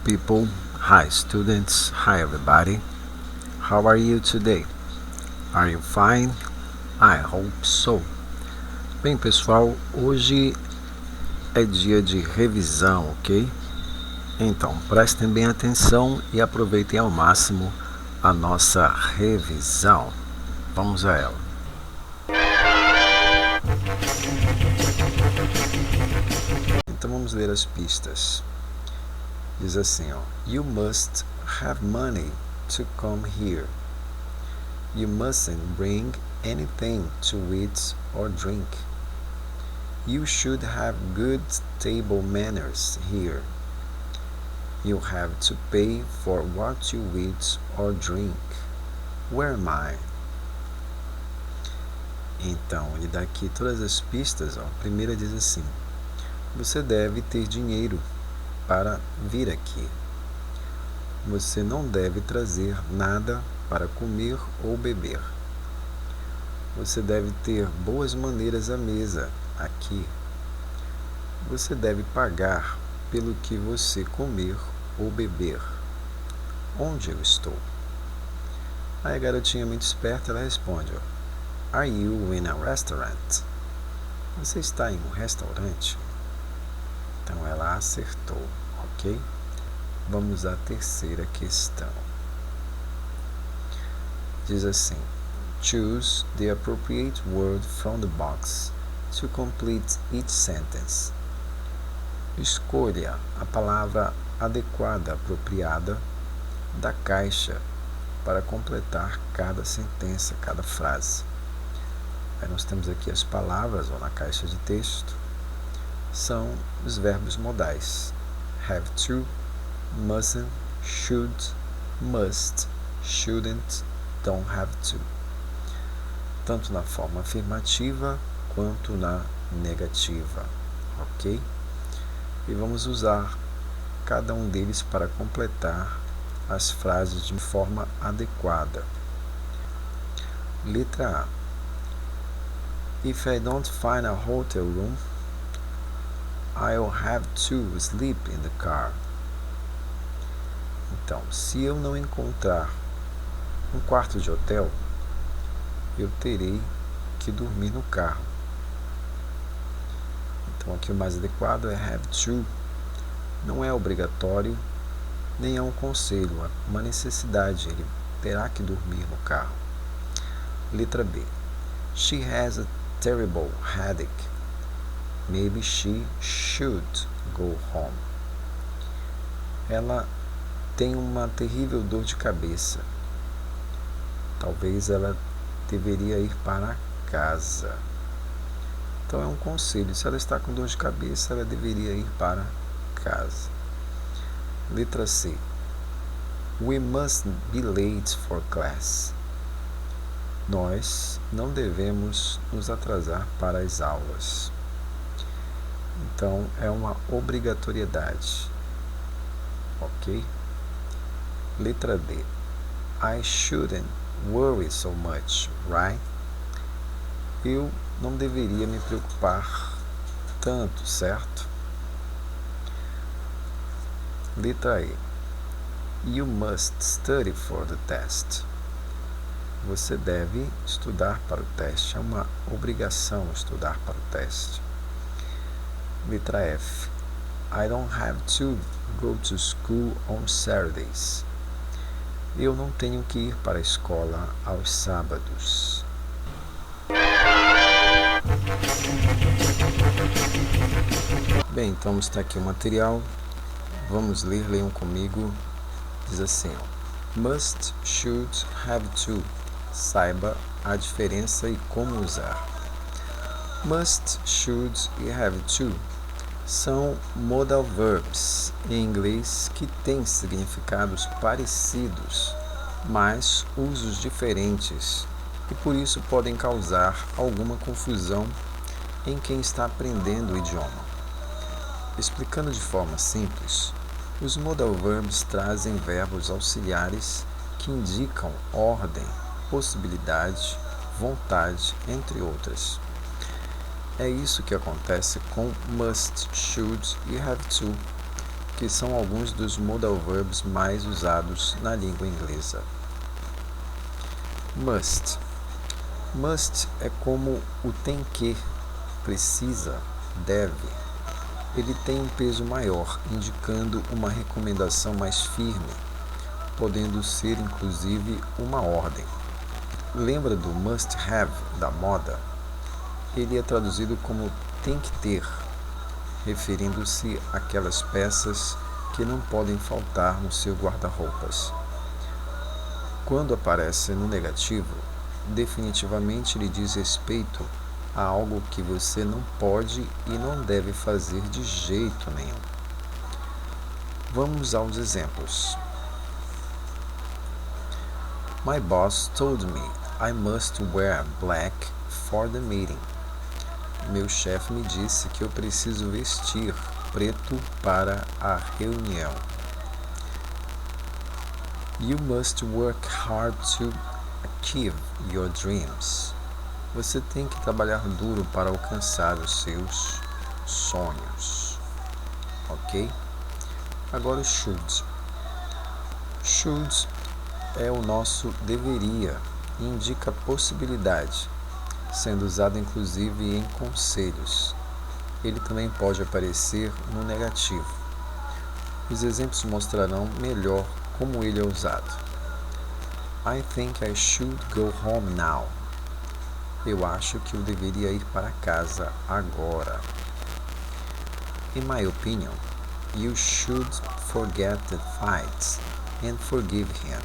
people, hi students, hi everybody. How are you today? Are you fine? I hope so. Bem, pessoal, hoje é dia de revisão, ok? Então, prestem bem atenção e aproveitem ao máximo a nossa revisão. Vamos a ela. Então vamos ler as pistas. Diz assim, ó: You must have money to come here. You mustn't bring anything to eat or drink. You should have good table manners here. You have to pay for what you eat or drink. Where am I? Então, ele dá aqui todas as pistas. Ó. A primeira diz assim: você deve ter dinheiro para vir aqui. Você não deve trazer nada para comer ou beber. Você deve ter boas maneiras à mesa aqui. Você deve pagar pelo que você comer ou beber. Onde eu estou? Aí a garotinha muito esperta, ela responde, ó: Are you in a restaurant? Você está em um restaurante? Então ela acertou, ok? Vamos à terceira questão. Diz assim: Choose the appropriate word from the box to complete each sentence. Escolha a palavra adequada, apropriada da caixa para completar cada sentença, cada frase. Aí nós temos aqui as palavras, ó, na caixa de texto. São os verbos modais: have to, mustn't, should, must, shouldn't, don't have to. Tanto na forma afirmativa quanto na negativa, ok? E vamos usar cada um deles para completar as frases de forma adequada. Letra A: If I don't find a hotel room, I'll have to sleep in the car. Então, se eu não encontrar um quarto de hotel, eu terei que dormir no carro. Então, aqui o mais adequado é have to. Não é obrigatório, nem é um conselho, é uma necessidade. Ele terá que dormir no carro. Letra B: She has a terrible headache. Maybe she should go home. Ela tem uma terrível dor de cabeça. Talvez ela deveria ir para casa. Então é um conselho. Se ela está com dor de cabeça, ela deveria ir para casa. Letra C: We must be late for class. Nós não devemos nos atrasar para as aulas. Então é uma obrigatoriedade, ok? Letra D: I shouldn't worry so much, right? Eu não deveria me preocupar tanto, certo? Letra E: You must study for the test. Você deve estudar para o teste. É uma obrigação estudar para o teste. Letra F: I don't have to go to school on Saturdays. Eu não tenho que ir para a escola aos sábados. Bem, então está aqui o material. Vamos ler, leiam comigo. Diz assim, ó: Must, should, have to. Saiba a diferença e como usar. Must, should e have to são modal verbs em inglês que têm significados parecidos, mas usos diferentes, e por isso podem causar alguma confusão em quem está aprendendo o idioma. Explicando de forma simples, os modal verbs trazem verbos auxiliares que indicam ordem, possibilidade, vontade, entre outras. É isso que acontece com must, should e have to. que são alguns dos modal verbs mais usados na língua inglesa. Must. Must é como o tem que, precisa, deve. Ele tem um peso maior, indicando uma recomendação mais firme, podendo ser inclusive uma ordem. Lembra do must have da moda? Ele é traduzido como tem que ter, referindo-se àquelas peças que não podem faltar no seu guarda-roupas. Quando aparece no negativo, definitivamente lhe diz respeito a algo que você não pode e não deve fazer de jeito nenhum. Vamos aos exemplos. My boss told me I must wear black for the meeting. Meu chefe me disse que eu preciso vestir preto para a reunião. You must work hard to achieve your dreams. Você tem que trabalhar duro para alcançar os seus sonhos. Ok? Agora o should. Should é o nosso deveria e indica possibilidade, sendo usado inclusive em conselhos. Ele também pode aparecer no negativo. Os exemplos mostrarão melhor como ele é usado. I think I should go home now. Eu acho que eu deveria ir para casa agora. In my opinion, you should forget the fight and forgive him.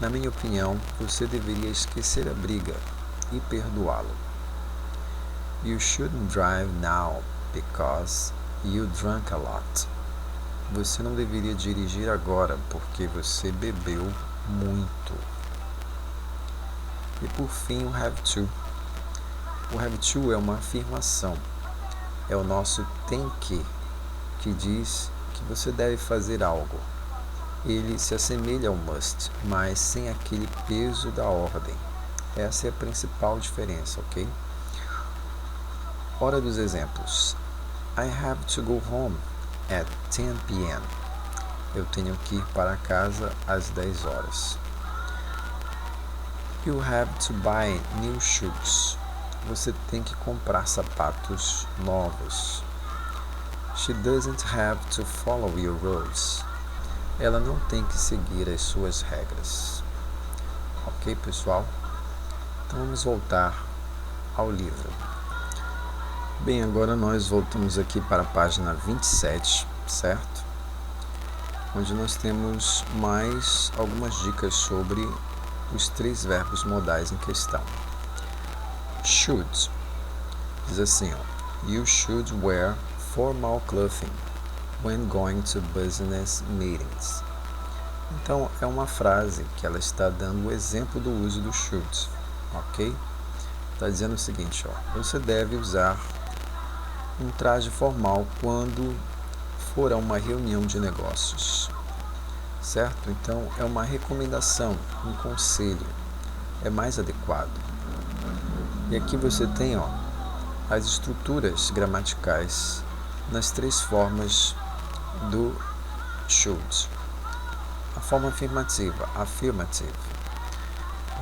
Na minha opinião, você deveria esquecer a briga e perdoá-lo. You shouldn't drive now because you drank a lot. Você não deveria dirigir agora porque você bebeu muito. E por fim, o have to. O have to é uma afirmação. É o nosso tem que diz que você deve fazer algo. Ele se assemelha ao must, mas sem aquele peso da ordem. Essa é a principal diferença, ok? Hora dos exemplos. I have to go home at 10 p.m. Eu tenho que ir para casa às 10 horas. You have to buy new shoes. Você tem que comprar sapatos novos. She doesn't have to follow your rules. Ela não tem que seguir as suas regras. Ok, pessoal? Então vamos voltar ao livro. Bem, agora nós voltamos aqui para a página 27, certo? Onde nós temos mais algumas dicas sobre os 3 verbos modais em questão. Should diz assim, ó, you should wear formal clothing when going to business meetings. Então é uma frase que ela está dando o exemplo do uso do should, ok? Está dizendo o seguinte, ó, você deve usar um traje formal quando for a uma reunião de negócios. Certo? Então, é uma recomendação, um conselho, é mais adequado. E aqui você tem, ó, as estruturas gramaticais nas 3 formas do should. A forma afirmativa, affirmative.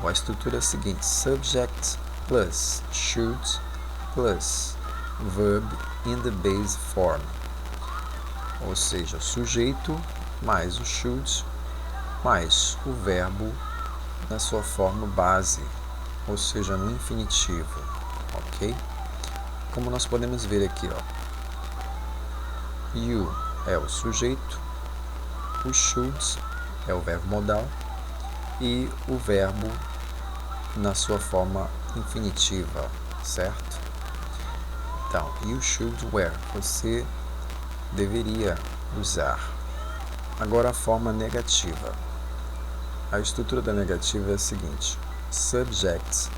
A estrutura é a seguinte, subject plus should plus verb in the base form. Ou seja, sujeito mais o should, mais o verbo na sua forma base, ou seja, no infinitivo, ok? Como nós podemos ver aqui, ó, you é o sujeito, o should é o verbo modal e o verbo na sua forma infinitiva, certo? Então, you should wear, você deveria usar. Agora a forma negativa. A estrutura da negativa é a seguinte, subject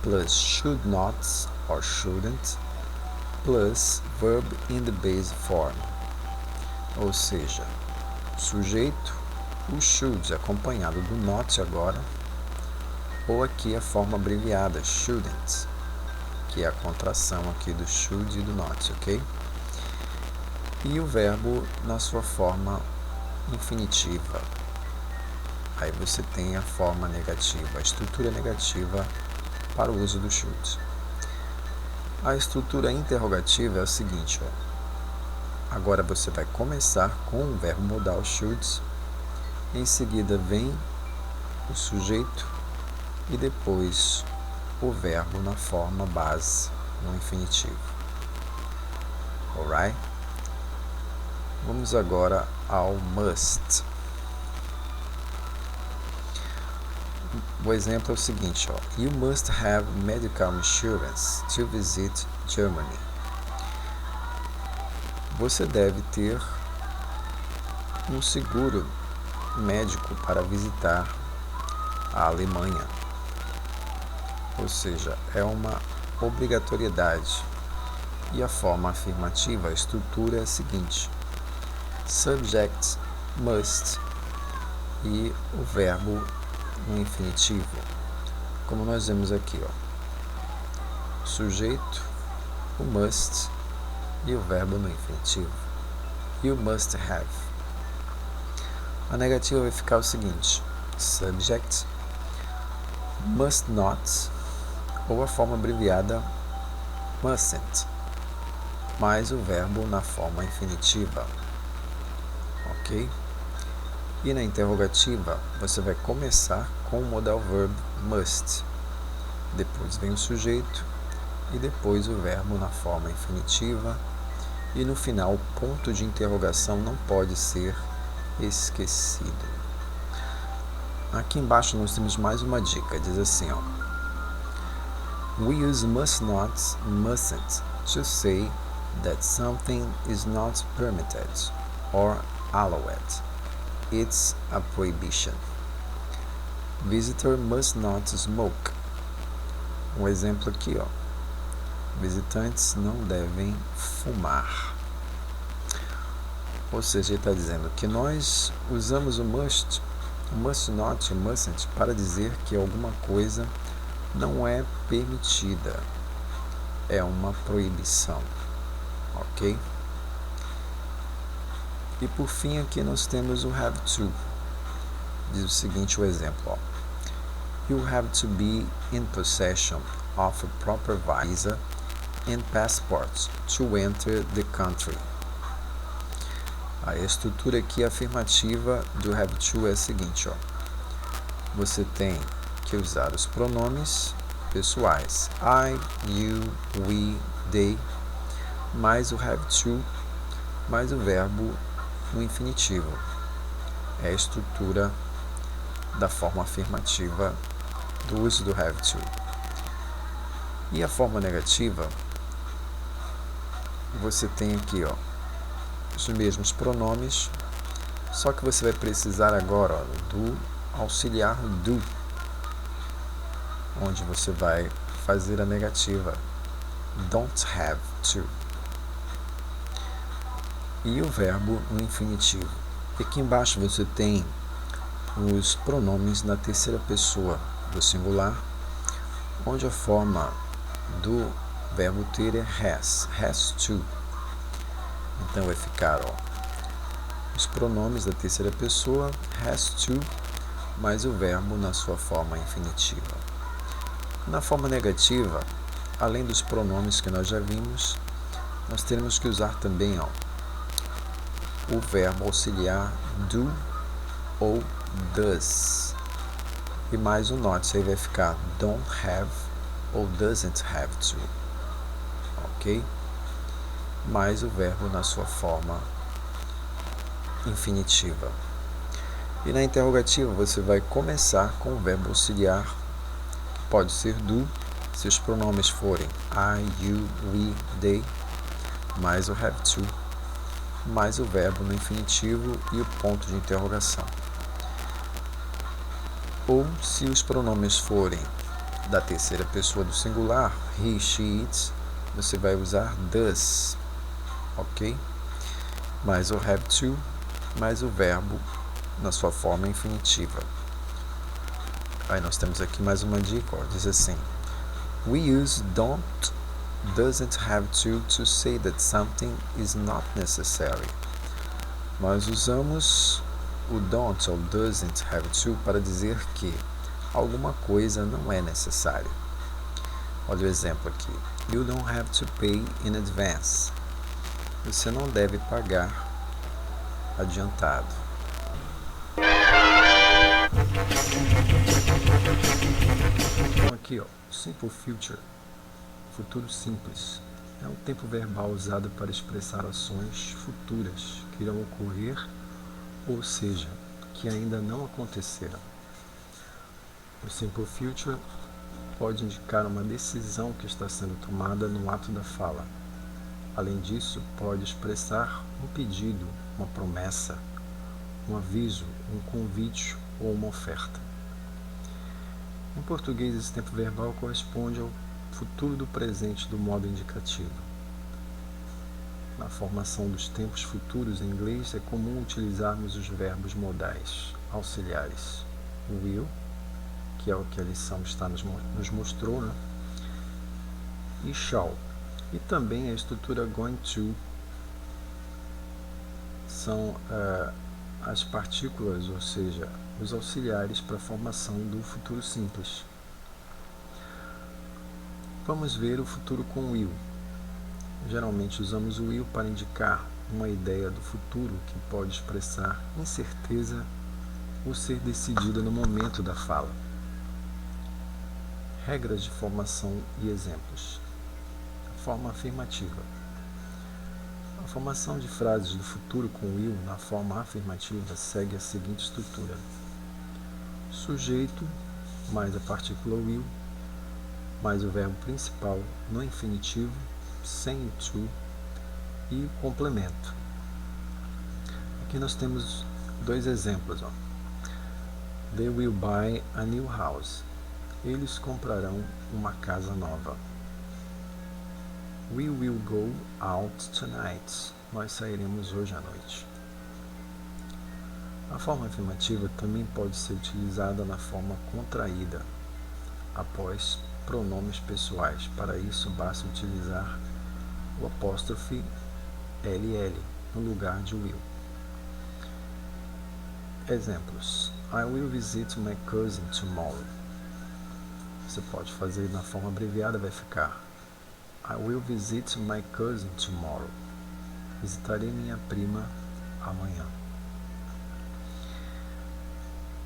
plus should not or shouldn't plus verb in the base form. Ou seja, sujeito, o should acompanhado do not agora, ou aqui a forma abreviada, shouldn't, que é a contração aqui do should e do not, ok? e o verbo na sua forma infinitiva. Aí você tem a forma negativa, a estrutura negativa para o uso do should. A estrutura interrogativa é a seguinte, ó. Agora você vai começar com o verbo modal should, em seguida vem o sujeito e depois o verbo na forma base, no infinitivo. Alright? Vamos agora ao must. O exemplo é o seguinte, ó. You must have medical insurance to visit Germany. Você deve ter um seguro médico para visitar a Alemanha. Ou seja, é uma obrigatoriedade. E a forma afirmativa, a estrutura é a seguinte: subject, must e o verbo no infinitivo, como nós vemos aqui, ó. Sujeito, o must e o verbo no infinitivo. You must have. A negativa vai ficar o seguinte: subject, must not, ou a forma abreviada mustn't, mais o verbo na forma infinitiva. Ok? E na interrogativa, você vai começar com o modal verb must. Depois vem o sujeito e depois o verbo na forma infinitiva. E no final, o ponto de interrogação não pode ser esquecido. Aqui embaixo nós temos mais uma dica. Diz assim, ó. We use must not, mustn't to say that something is not permitted or allowed. It's a prohibition. Visitor must not smoke. Um exemplo aqui, ó. Visitantes não devem fumar. Ou seja, ele está dizendo que nós usamos o must not e mustn't para dizer que alguma coisa não é permitida. É uma proibição. Ok? E por fim aqui nós temos o have to. Diz o seguinte o exemplo, ó. You have to be in possession of a proper visa and passport to enter the country. A estrutura aqui afirmativa do have to é a seguinte, ó. Você tem que usar os pronomes pessoais I, you, we, they, mais o have to, mais o verbo no infinitivo. É a estrutura da forma afirmativa do uso do have to. E a forma negativa, você tem aqui, ó, os mesmos pronomes, só que você vai precisar agora, ó, do auxiliar do, onde você vai fazer a negativa. Don't have to. E o verbo no infinitivo. E aqui embaixo você tem os pronomes na terceira pessoa do singular, onde a forma do verbo ter é has to. Então vai ficar, ó, os pronomes da terceira pessoa, has to, mais o verbo na sua forma infinitiva. Na forma negativa, além dos pronomes que nós já vimos, nós teremos que usar também, ó, o verbo auxiliar do ou does. E mais o not, aí vai ficar don't have ou doesn't have to. Ok? Mais o verbo na sua forma infinitiva. E na interrogativa você vai começar com o verbo auxiliar, que pode ser do, se os pronomes forem I, you, we, they, mais o have to, mais o verbo no infinitivo e o ponto de interrogação. Ou se os pronomes forem da terceira pessoa do singular, he, she, it, você vai usar does, ok? Mais o have to, mais o verbo na sua forma infinitiva. Aí nós temos aqui mais uma dica, ó, diz assim: We use don't doesn't have to say that something is not necessary. Nós usamos o don't ou doesn't have to para dizer que alguma coisa não é necessária. Olha o exemplo aqui. You don't have to pay in advance. Você não deve pagar adiantado. Então aqui, ó, simple future, futuro simples, é um tempo verbal usado para expressar ações futuras que irão ocorrer, ou seja, que ainda não aconteceram. O simple future pode indicar uma decisão que está sendo tomada no ato da fala. Além disso, pode expressar um pedido, uma promessa, um aviso, um convite ou uma oferta. Em português, esse tempo verbal corresponde ao futuro do presente do modo indicativo. Na formação dos tempos futuros em inglês, é comum utilizarmos os verbos modais auxiliares. Will, que é o que a lição nos mostrou, né? E shall. E também a estrutura going to são as partículas, ou seja, os auxiliares para a formação do futuro simples. Vamos ver o futuro com will. Geralmente usamos o will para indicar uma ideia do futuro que pode expressar incerteza ou ser decidida no momento da fala. Regras de formação e exemplos. A forma afirmativa. A formação de frases do futuro com will na forma afirmativa segue a seguinte estrutura: sujeito mais a partícula will mais o verbo principal no infinitivo sem o to e o complemento. Aqui nós temos dois exemplos. They will buy a new house. Eles comprarão uma casa nova. We will go out tonight. Nós sairemos hoje à noite. A forma afirmativa também pode ser utilizada na forma contraída, após pronomes pessoais. Para isso, basta utilizar o apóstrofe ll no lugar de will. Exemplos: I will visit my cousin tomorrow. Você pode fazer na forma abreviada, vai ficar I will visit my cousin tomorrow. Visitarei minha prima amanhã.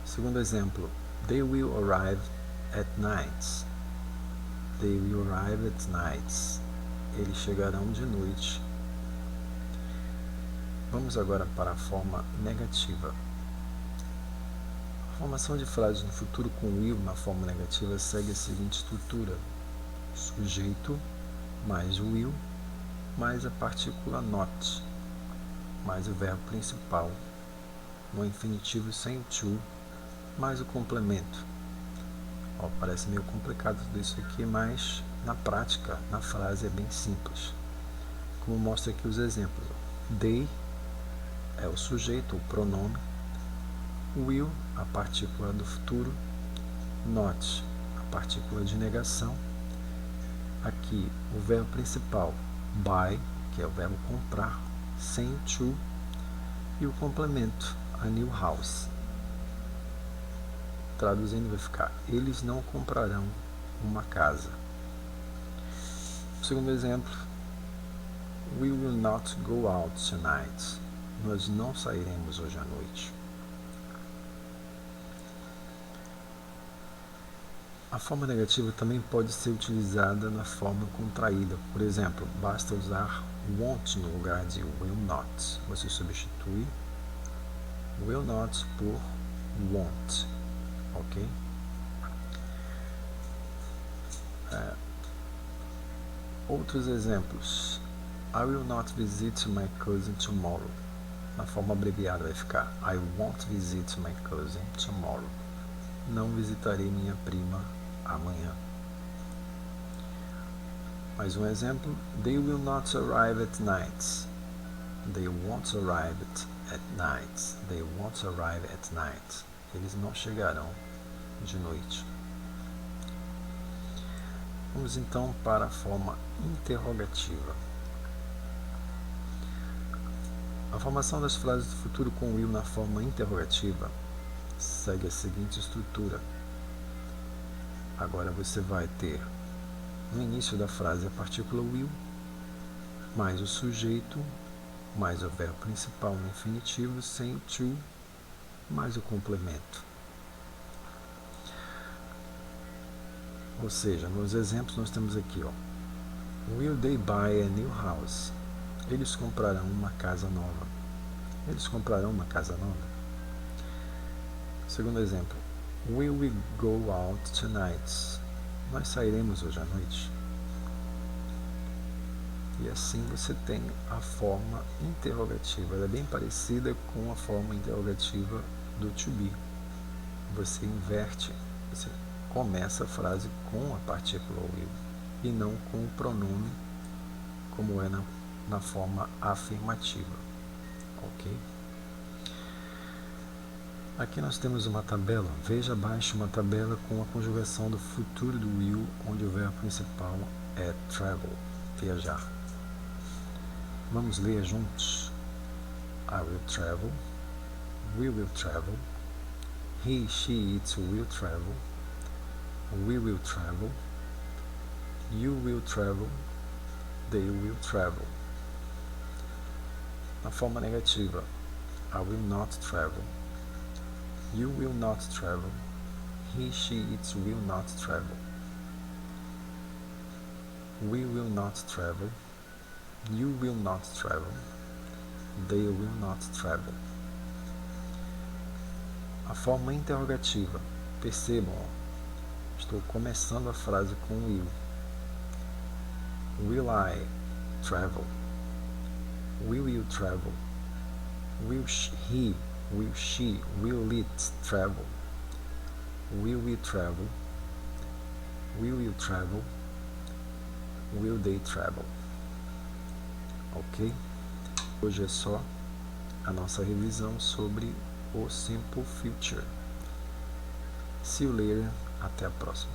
Segundo exemplo, they will arrive at night. They will arrive at night. Eles chegarão de noite. Vamos agora para a forma negativa. A formação de frases no futuro com will na forma negativa segue a seguinte estrutura: sujeito mais o will mais a partícula not mais o verbo principal no infinitivo sem o to mais o complemento. Parece meio complicado tudo isso aqui, mas na prática, na frase é bem simples. Como mostra aqui os exemplos. They é o sujeito, o pronome. Will, a partícula do futuro. Not, a partícula de negação. Aqui o verbo principal, buy, que é o verbo comprar, sem o to. E o complemento, a new house. Traduzindo vai ficar: eles não comprarão uma casa. Segundo exemplo, we will not go out tonight. Nós não sairemos hoje à noite. A forma negativa também pode ser utilizada na forma contraída. Por exemplo, basta usar won't no lugar de will not. Você substitui will not por won't. Ok? Outros exemplos. I will not visit my cousin tomorrow. Na forma abreviada vai ficar I won't visit my cousin tomorrow. Não visitarei minha prima amanhã. Mais um exemplo. They will not arrive at night. They won't arrive at night. They won't arrive at night. Eles não chegarão de noite. Vamos então para a forma interrogativa. A formação das frases do futuro com will na forma interrogativa segue a seguinte estrutura. Agora você vai ter no início da frase a partícula will, mais o sujeito, mais o verbo principal no infinitivo, sem o to, mais o complemento. Ou seja, nos exemplos nós temos aqui, will they buy a new house? Eles comprarão uma casa nova. Eles comprarão uma casa nova. Segundo exemplo, will we go out tonight? Nós sairemos hoje à noite. E assim você tem a forma interrogativa. Ela é bem parecida com a forma interrogativa do to be. Você inverte, você começa a frase com a partícula will e não com o pronome, como é na forma afirmativa. Ok? Aqui nós temos uma tabela. Veja abaixo uma tabela com a conjugação do futuro do will, onde o verbo principal é travel, viajar. Vamos ler juntos. I will travel. We will travel. He, she, it will travel. We will travel. You will travel. They will travel. Na forma negativa, I will not travel. You will not travel. He, she, it will not travel. We will not travel. You will not travel. They will not travel. A forma interrogativa. Percebam, estou começando a frase com will. Will I travel? Will you travel? Will he, will she, will it travel? Will we travel? Will you travel? Will they travel? Ok? Hoje é só a nossa revisão sobre o Simple Future. See you later. Até a próxima.